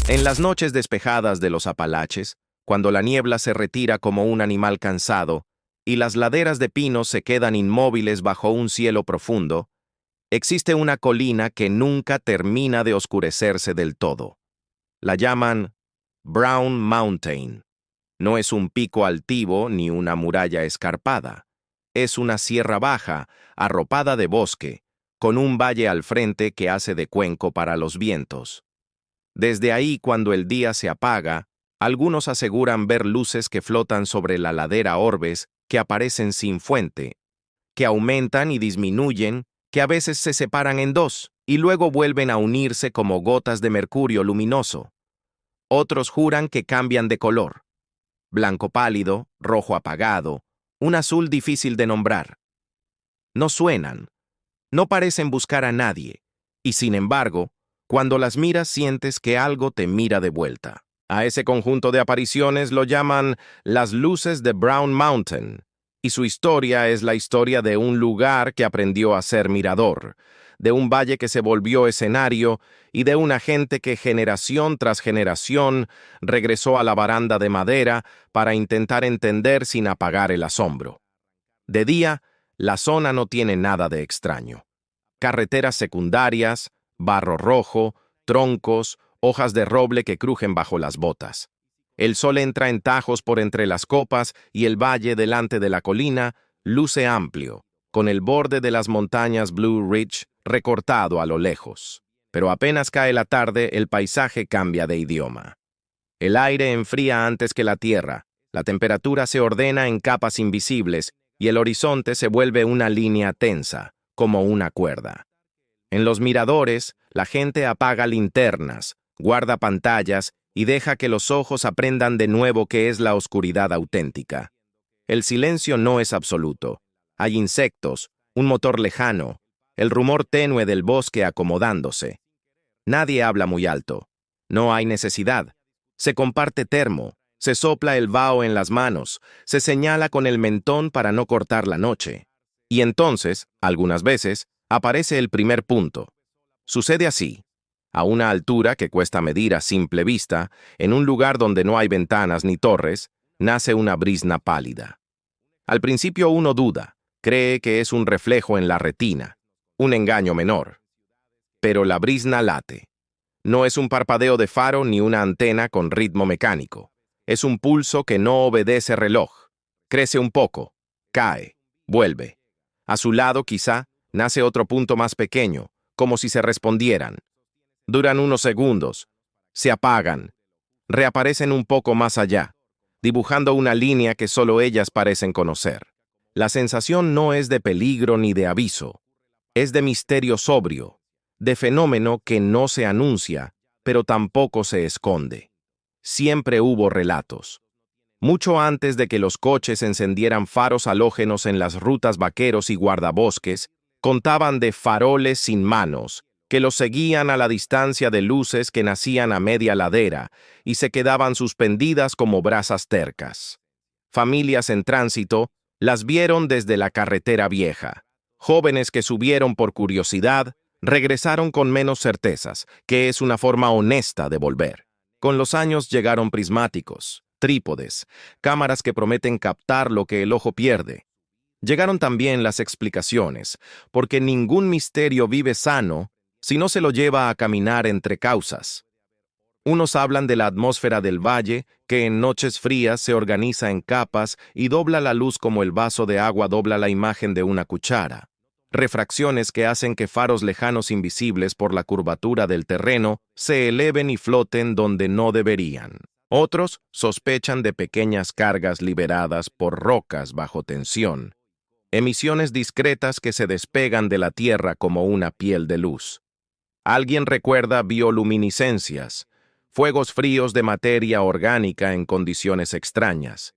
En las noches despejadas de los Apalaches, cuando la niebla se retira como un animal cansado y las laderas de pinos se quedan inmóviles bajo un cielo profundo, existe una colina que nunca termina de oscurecerse del todo. La llaman Brown Mountain. No es un pico altivo ni una muralla escarpada. Es una sierra baja, arropada de bosque, con un valle al frente que hace de cuenco para los vientos. Desde ahí, cuando el día se apaga, algunos aseguran ver luces que flotan sobre la ladera orbes que aparecen sin fuente, que aumentan y disminuyen, que a veces se separan en dos y luego vuelven a unirse como gotas de mercurio luminoso. Otros juran que cambian de color: blanco pálido, rojo apagado, un azul difícil de nombrar. No suenan, no parecen buscar a nadie, y sin embargo, cuando las miras sientes que algo te mira de vuelta. A ese conjunto de apariciones lo llaman las luces de Brown Mountain, y su historia es la historia de un lugar que aprendió a ser mirador, de un valle que se volvió escenario y de una gente que generación tras generación regresó a la baranda de madera para intentar entender sin apagar el asombro. De día, la zona no tiene nada de extraño. Carreteras secundarias, barro rojo, troncos, hojas de roble que crujen bajo las botas. El sol entra en tajos por entre las copas y el valle delante de la colina luce amplio, con el borde de las montañas Blue Ridge recortado a lo lejos. Pero apenas cae la tarde, el paisaje cambia de idioma. El aire enfría antes que la tierra, la temperatura se ordena en capas invisibles y el horizonte se vuelve una línea tensa, como una cuerda. En los miradores, la gente apaga linternas, guarda pantallas y deja que los ojos aprendan de nuevo qué es la oscuridad auténtica. El silencio no es absoluto. Hay insectos, un motor lejano, el rumor tenue del bosque acomodándose. Nadie habla muy alto. No hay necesidad. Se comparte termo, se sopla el vaho en las manos, se señala con el mentón para no cortar la noche. Y entonces, algunas veces, aparece el primer punto. Sucede así, a una altura que cuesta medir a simple vista, en un lugar donde no hay ventanas ni torres, nace una brizna pálida. Al principio uno duda, cree que es un reflejo en la retina, un engaño menor. Pero la brizna late. No es un parpadeo de faro ni una antena con ritmo mecánico. Es un pulso que no obedece reloj. Crece un poco, cae, vuelve. A su lado, quizá, nace otro punto más pequeño, como si se respondieran. Duran unos segundos, se apagan, reaparecen un poco más allá, dibujando una línea que solo ellas parecen conocer. La sensación no es de peligro ni de aviso, es de misterio sobrio, de fenómeno que no se anuncia, pero tampoco se esconde. Siempre hubo relatos. Mucho antes de que los coches encendieran faros halógenos en las rutas vaqueros y guardabosques, contaban de faroles sin manos, que los seguían a la distancia de luces que nacían a media ladera y se quedaban suspendidas como brasas tercas. Familias en tránsito las vieron desde la carretera vieja. Jóvenes que subieron por curiosidad regresaron con menos certezas, que es una forma honesta de volver. Con los años llegaron prismáticos, trípodes, cámaras que prometen captar lo que el ojo pierde. Llegaron también las explicaciones, porque ningún misterio vive sano si no se lo lleva a caminar entre causas. Unos hablan de la atmósfera del valle, que en noches frías se organiza en capas y dobla la luz como el vaso de agua dobla la imagen de una cuchara. Refracciones que hacen que faros lejanos invisibles por la curvatura del terreno se eleven y floten donde no deberían. Otros sospechan de pequeñas cargas liberadas por rocas bajo tensión, emisiones discretas que se despegan de la Tierra como una piel de luz. Alguien recuerda bioluminiscencias, fuegos fríos de materia orgánica en condiciones extrañas.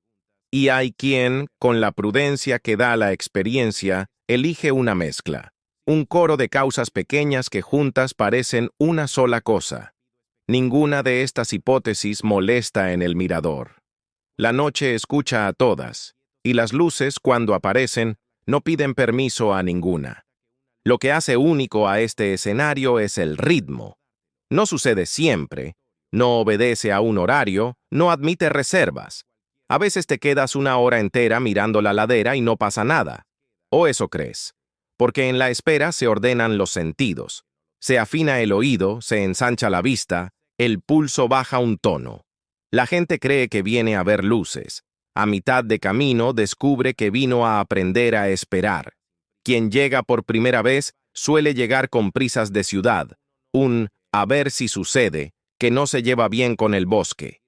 Y hay quien, con la prudencia que da la experiencia, elige una mezcla, un coro de causas pequeñas que juntas parecen una sola cosa. Ninguna de estas hipótesis molesta en el mirador. La noche escucha a todas, y las luces, cuando aparecen, no piden permiso a ninguna. Lo que hace único a este escenario es el ritmo. No sucede siempre, No obedece a un horario, no admite reservas. A veces te quedas una hora entera mirando la ladera y no pasa nada. ¿O eso crees? Porque en la espera se ordenan los sentidos. Se afina el oído, se ensancha la vista, el pulso baja un tono. La gente cree que viene a ver luces. A mitad de camino descubre que vino a aprender a esperar. Quien llega por primera vez suele llegar con prisas de ciudad, un a ver si sucede, que no se lleva bien con el bosque.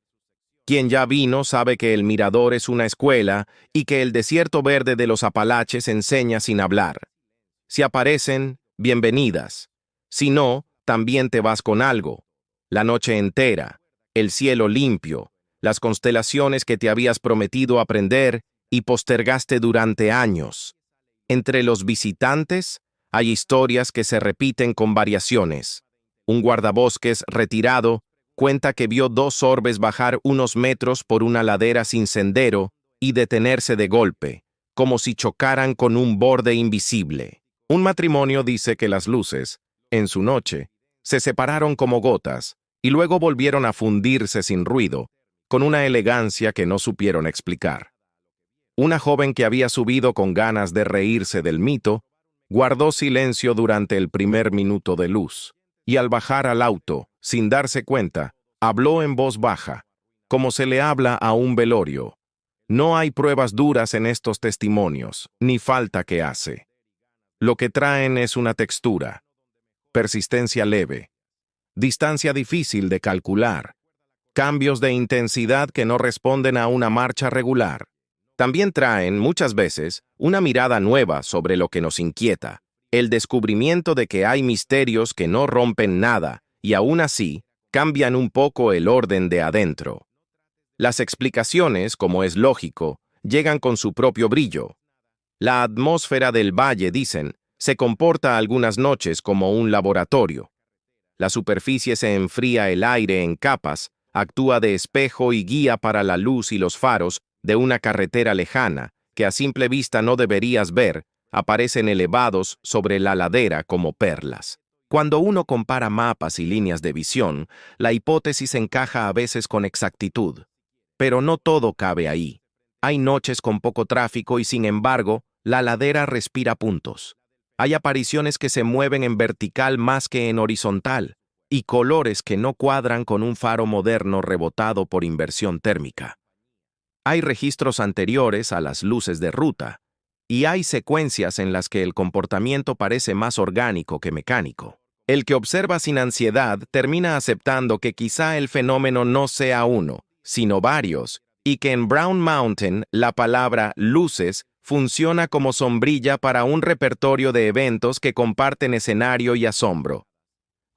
Quien ya vino sabe que el mirador es una escuela y que el desierto verde de los Apalaches enseña sin hablar. Si aparecen, bienvenidas. Si no, también te vas con algo. La noche entera, el cielo limpio, las constelaciones que te habías prometido aprender y postergaste durante años. Entre los visitantes, hay historias que se repiten con variaciones. Un guardabosques retirado cuenta que vio dos orbes bajar unos metros por una ladera sin sendero y detenerse de golpe, como si chocaran con un borde invisible. Un matrimonio dice que las luces, en su noche, se separaron como gotas y luego volvieron a fundirse sin ruido, con una elegancia que no supieron explicar. Una joven que había subido con ganas de reírse del mito, guardó silencio durante el primer minuto de luz, y al bajar al auto, sin darse cuenta, habló en voz baja, como se le habla a un velorio. No hay pruebas duras en estos testimonios, ni falta que hace. Lo que traen es una textura, persistencia leve, distancia difícil de calcular, cambios de intensidad que no responden a una marcha regular. También traen, muchas veces, una mirada nueva sobre lo que nos inquieta, el descubrimiento de que hay misterios que no rompen nada y aún así cambian un poco el orden de adentro. Las explicaciones, como es lógico, llegan con su propio brillo. La atmósfera del valle, dicen, se comporta algunas noches como un laboratorio. La superficie se enfría el aire en capas, actúa de espejo y guía para la luz y los faros de una carretera lejana, que a simple vista no deberías ver, aparecen elevados sobre la ladera como perlas. Cuando uno compara mapas y líneas de visión, la hipótesis encaja a veces con exactitud. Pero no todo cabe ahí. Hay noches con poco tráfico y, sin embargo, la ladera respira puntos. Hay apariciones que se mueven en vertical más que en horizontal, y colores que no cuadran con un faro moderno rebotado por inversión térmica. Hay registros anteriores a las luces de ruta, y hay secuencias en las que el comportamiento parece más orgánico que mecánico. El que observa sin ansiedad termina aceptando que quizá el fenómeno no sea uno, sino varios, y que en Brown Mountain la palabra luces funciona como sombrilla para un repertorio de eventos que comparten escenario y asombro.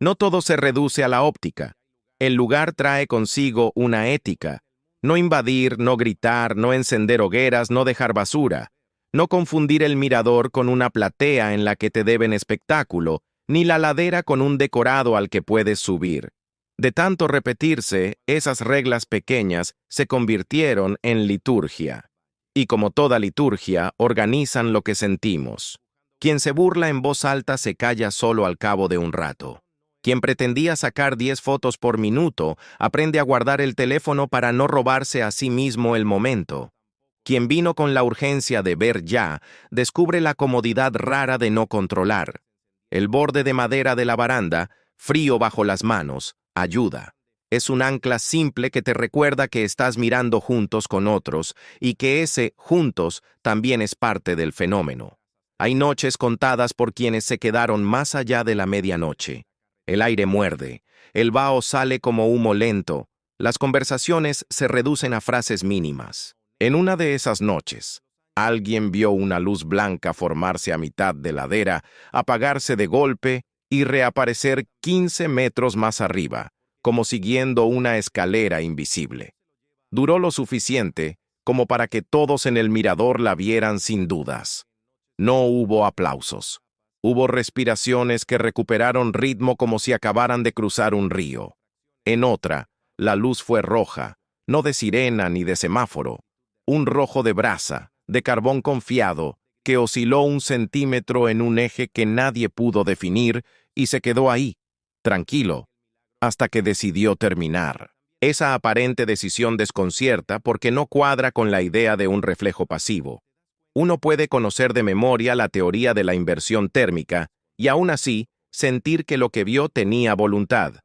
No todo se reduce a la óptica. El lugar trae consigo una ética. No invadir, no gritar, no encender hogueras, no dejar basura. No confundir el mirador con una platea en la que te deben espectáculo, ni la ladera con un decorado al que puedes subir. De tanto repetirse, esas reglas pequeñas se convirtieron en liturgia. Y como toda liturgia, organizan lo que sentimos. Quien se burla en voz alta se calla solo al cabo de un rato. Quien pretendía sacar 10 fotos por minuto, aprende a guardar el teléfono para no robarse a sí mismo el momento. Quien vino con la urgencia de ver ya, descubre la comodidad rara de no controlar. El borde de madera de la baranda, frío bajo las manos, ayuda. Es un ancla simple que te recuerda que estás mirando juntos con otros y que ese juntos también es parte del fenómeno. Hay noches contadas por quienes se quedaron más allá de la medianoche. El aire muerde, el vaho sale como humo lento, las conversaciones se reducen a frases mínimas. En una de esas noches, alguien vio una luz blanca formarse a mitad de ladera, apagarse de golpe y reaparecer 15 metros más arriba, como siguiendo una escalera invisible. Duró lo suficiente como para que todos en el mirador la vieran sin dudas. No hubo aplausos. Hubo respiraciones que recuperaron ritmo como si acabaran de cruzar un río. En otra, la luz fue roja, no de sirena ni de semáforo, un rojo de brasa, de carbón confiado, que osciló 1 centímetro en un eje que nadie pudo definir y se quedó ahí, tranquilo, hasta que decidió terminar. Esa aparente decisión desconcierta porque no cuadra con la idea de un reflejo pasivo. Uno puede conocer de memoria la teoría de la inversión térmica y aún así sentir que lo que vio tenía voluntad.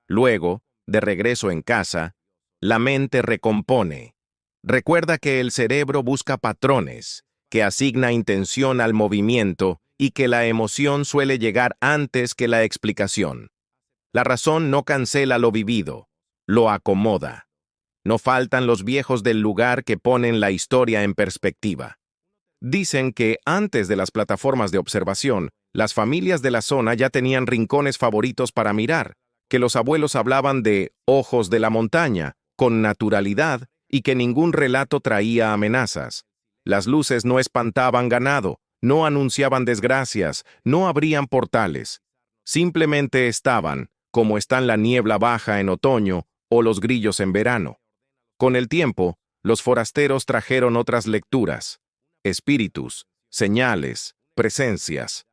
Luego, de regreso en casa, la mente recompone. Recuerda que el cerebro busca patrones, que asigna intención al movimiento y que la emoción suele llegar antes que la explicación. La razón no cancela lo vivido, lo acomoda. No faltan los viejos del lugar que ponen la historia en perspectiva. Dicen que antes de las plataformas de observación, las familias de la zona ya tenían rincones favoritos para mirar, que los abuelos hablaban de ojos de la montaña, con naturalidad, y que ningún relato traía amenazas. Las luces no espantaban ganado, no anunciaban desgracias, no abrían portales. Simplemente estaban, como están la niebla baja en otoño o los grillos en verano. Con el tiempo, los forasteros trajeron otras lecturas, espíritus, señales, presencias.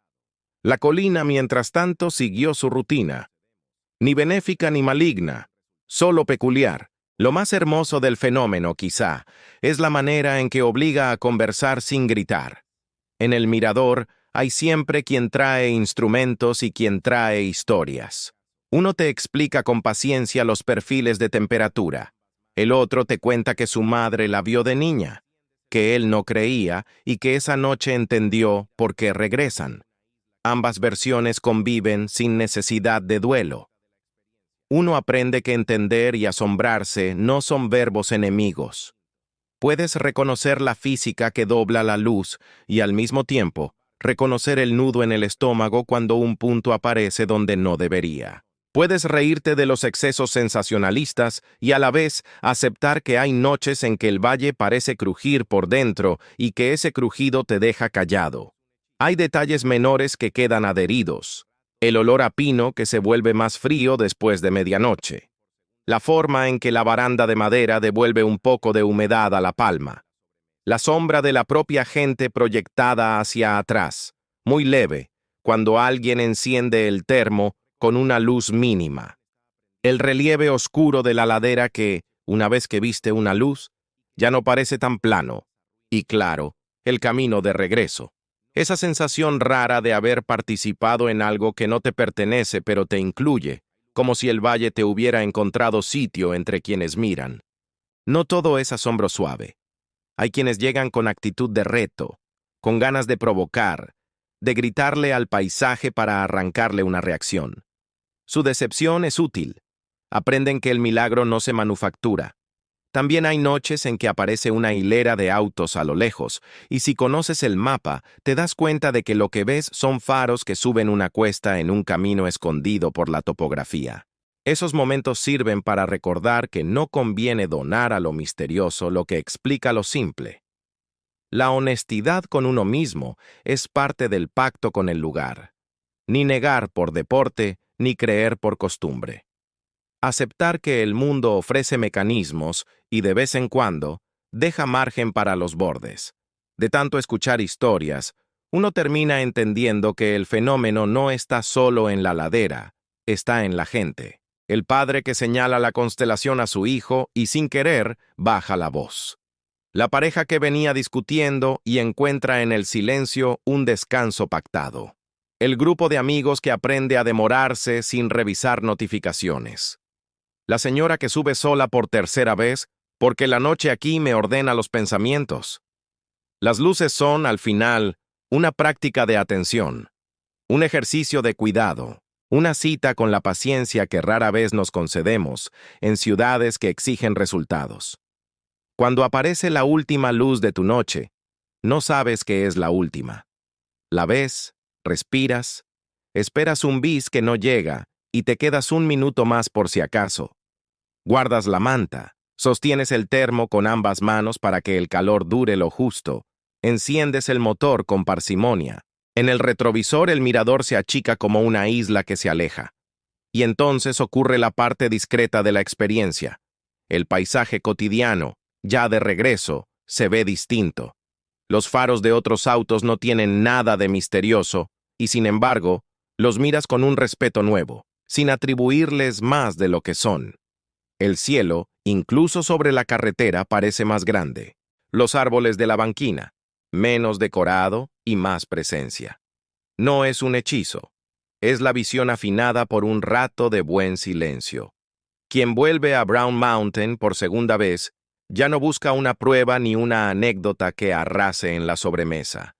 La colina, mientras tanto, siguió su rutina. Ni benéfica ni maligna, solo peculiar. Lo más hermoso del fenómeno, quizá, es la manera en que obliga a conversar sin gritar. En el mirador hay siempre quien trae instrumentos y quien trae historias. Uno te explica con paciencia los perfiles de temperatura. El otro te cuenta que su madre la vio de niña, que él no creía y que esa noche entendió por qué regresan. Ambas versiones conviven sin necesidad de duelo. Uno aprende que entender y asombrarse no son verbos enemigos. Puedes reconocer la física que dobla la luz y al mismo tiempo reconocer el nudo en el estómago cuando un punto aparece donde no debería. Puedes reírte de los excesos sensacionalistas y a la vez aceptar que hay noches en que el valle parece crujir por dentro y que ese crujido te deja callado. Hay detalles menores que quedan adheridos. El olor a pino que se vuelve más frío después de medianoche. La forma en que la baranda de madera devuelve un poco de humedad a la palma. La sombra de la propia gente proyectada hacia atrás, muy leve, cuando alguien enciende el termo con una luz mínima. El relieve oscuro de la ladera que, una vez que viste una luz, ya no parece tan plano. Y claro, el camino de regreso. Esa sensación rara de haber participado en algo que no te pertenece pero te incluye, como si el valle te hubiera encontrado sitio entre quienes miran. No todo es asombro suave. Hay quienes llegan con actitud de reto, con ganas de provocar, de gritarle al paisaje para arrancarle una reacción. Su decepción es útil. Aprenden que el milagro no se manufactura. También hay noches en que aparece una hilera de autos a lo lejos, y si conoces el mapa, te das cuenta de que lo que ves son faros que suben una cuesta en un camino escondido por la topografía. Esos momentos sirven para recordar que no conviene donar a lo misterioso lo que explica lo simple. La honestidad con uno mismo es parte del pacto con el lugar. Ni negar por deporte, ni creer por costumbre. Aceptar que el mundo ofrece mecanismos y de vez en cuando deja margen para los bordes. De tanto escuchar historias, uno termina entendiendo que el fenómeno no está solo en la ladera, está en la gente. El padre que señala la constelación a su hijo y sin querer baja la voz. La pareja que venía discutiendo y encuentra en el silencio un descanso pactado. El grupo de amigos que aprende a demorarse sin revisar notificaciones. La señora que sube sola por tercera vez porque la noche aquí me ordena los pensamientos. Las luces son, al final, una práctica de atención, un ejercicio de cuidado, una cita con la paciencia que rara vez nos concedemos en ciudades que exigen resultados. Cuando aparece la última luz de tu noche, no sabes que es la última. La ves, respiras, esperas un bis que no llega y te quedas un minuto más por si acaso. Guardas la manta, sostienes el termo con ambas manos para que el calor dure lo justo, enciendes el motor con parsimonia. En el retrovisor el mirador se achica como una isla que se aleja. Y entonces ocurre la parte discreta de la experiencia. El paisaje cotidiano, ya de regreso, se ve distinto. Los faros de otros autos no tienen nada de misterioso, y sin embargo, los miras con un respeto nuevo. sin atribuirles más de lo que son. El cielo, incluso sobre la carretera, parece más grande. Los árboles de la banquina, menos decorado y más presencia. No es un hechizo, es la visión afinada por un rato de buen silencio. Quien vuelve a Brown Mountain por segunda vez, ya no busca una prueba ni una anécdota que arrase en la sobremesa.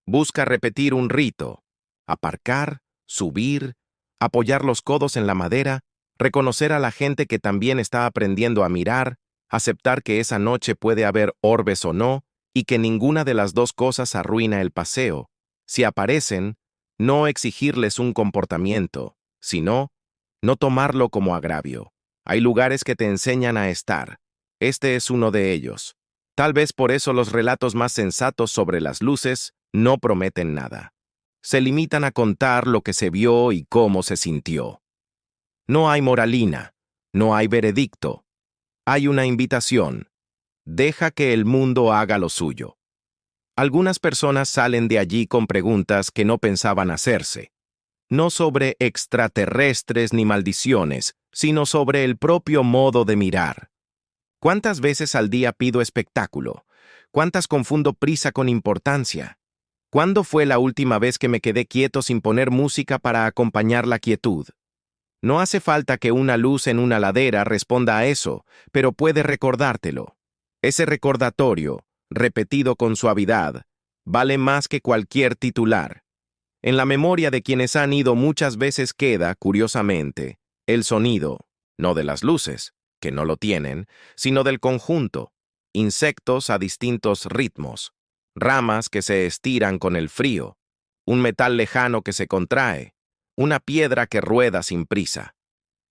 Busca repetir un rito, aparcar, subir, apoyar los codos en la madera, reconocer a la gente que también está aprendiendo a mirar, aceptar que esa noche puede haber orbes o no, y que ninguna de las dos cosas arruina el paseo. Si aparecen, no exigirles un comportamiento, sino no tomarlo como agravio. Hay lugares que te enseñan a estar. Este es uno de ellos. Tal vez por eso los relatos más sensatos sobre las luces no prometen nada. Se limitan a contar lo que se vio y cómo se sintió. No hay moralina, no hay veredicto. Hay una invitación. Deja que el mundo haga lo suyo. Algunas personas salen de allí con preguntas que no pensaban hacerse. No sobre extraterrestres ni maldiciones, sino sobre el propio modo de mirar. ¿Cuántas veces al día pido espectáculo? ¿Cuántas confundo prisa con importancia? ¿Cuándo fue la última vez que me quedé quieto sin poner música para acompañar la quietud? No hace falta que una luz en una ladera responda a eso, pero puede recordártelo. Ese recordatorio, repetido con suavidad, vale más que cualquier titular. En la memoria de quienes han ido muchas veces queda, curiosamente, el sonido, no de las luces, que no lo tienen, sino del conjunto, insectos a distintos ritmos, ramas que se estiran con el frío, un metal lejano que se contrae, una piedra que rueda sin prisa.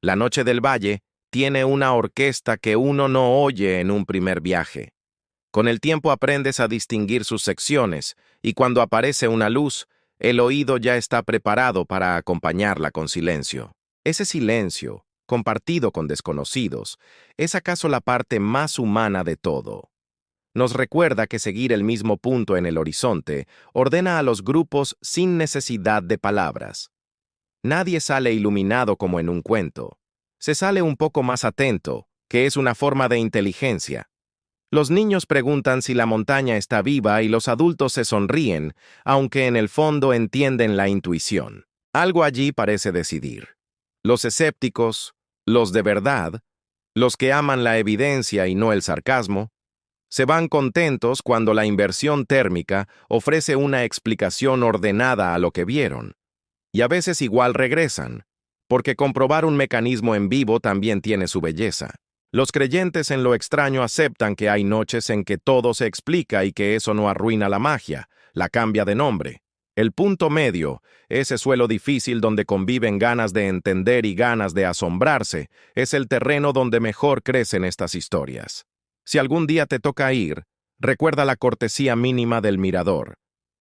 La noche del valle tiene una orquesta que uno no oye en un primer viaje. Con el tiempo aprendes a distinguir sus secciones, y cuando aparece una luz, el oído ya está preparado para acompañarla con silencio. Ese silencio, compartido con desconocidos, es acaso la parte más humana de todo. Nos recuerda que seguir el mismo punto en el horizonte ordena a los grupos sin necesidad de palabras. Nadie sale iluminado como en un cuento. Se sale un poco más atento, que es una forma de inteligencia. Los niños preguntan si la montaña está viva y los adultos se sonríen, aunque en el fondo entienden la intuición. Algo allí parece decidir. Los escépticos, los de verdad, los que aman la evidencia y no el sarcasmo, se van contentos cuando la inversión térmica ofrece una explicación ordenada a lo que vieron. Y a veces igual regresan, porque comprobar un mecanismo en vivo también tiene su belleza. Los creyentes en lo extraño aceptan que hay noches en que todo se explica y que eso no arruina la magia, la cambia de nombre. El punto medio, ese suelo difícil donde conviven ganas de entender y ganas de asombrarse, es el terreno donde mejor crecen estas historias. Si algún día te toca ir, recuerda la cortesía mínima del mirador.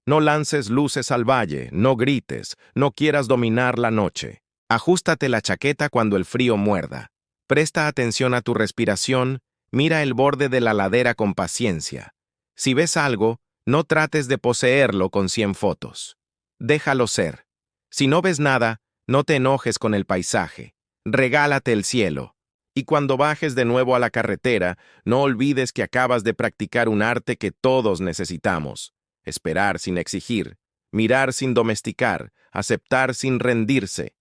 No lances luces al valle, no grites, no quieras dominar la noche. Ajústate la chaqueta cuando el frío muerda. Presta atención a tu respiración, mira el borde de la ladera con paciencia. Si ves algo, no trates de poseerlo con 100 fotos. Déjalo ser. Si no ves nada, no te enojes con el paisaje. Regálate el cielo. Y cuando bajes de nuevo a la carretera, no olvides que acabas de practicar un arte que todos necesitamos. Esperar sin exigir, mirar sin domesticar, aceptar sin rendirse.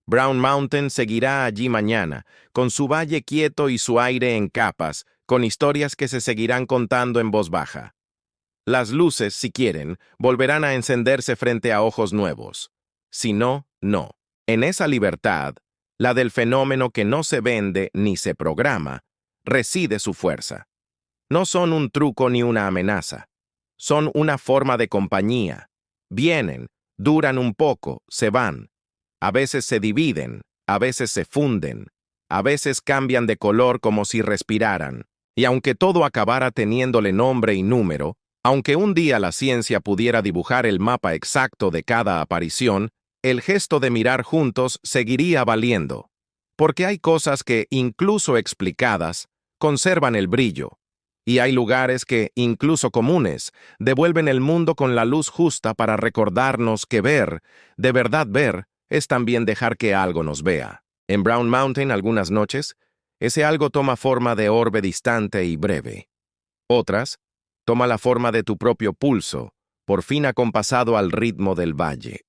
Brown Mountain seguirá allí mañana, con su valle quieto y su aire en capas, con historias que se seguirán contando en voz baja. Las luces, si quieren, volverán a encenderse frente a ojos nuevos. Si no, no. En esa libertad, la del fenómeno que no se vende ni se programa, reside su fuerza. No son un truco ni una amenaza. Son una forma de compañía. Vienen, duran un poco, se van. A veces se dividen, a veces se funden, a veces cambian de color como si respiraran. Y aunque todo acabara teniéndole nombre y número, aunque un día la ciencia pudiera dibujar el mapa exacto de cada aparición, el gesto de mirar juntos seguiría valiendo. Porque hay cosas que, incluso explicadas, conservan el brillo. Y hay lugares que, incluso comunes, devuelven el mundo con la luz justa para recordarnos que ver, de verdad ver, es también dejar que algo nos vea. En Brown Mountain, algunas noches, ese algo toma forma de orbe distante y breve. Otras, toma la forma de tu propio pulso, por fin acompasado al ritmo del valle.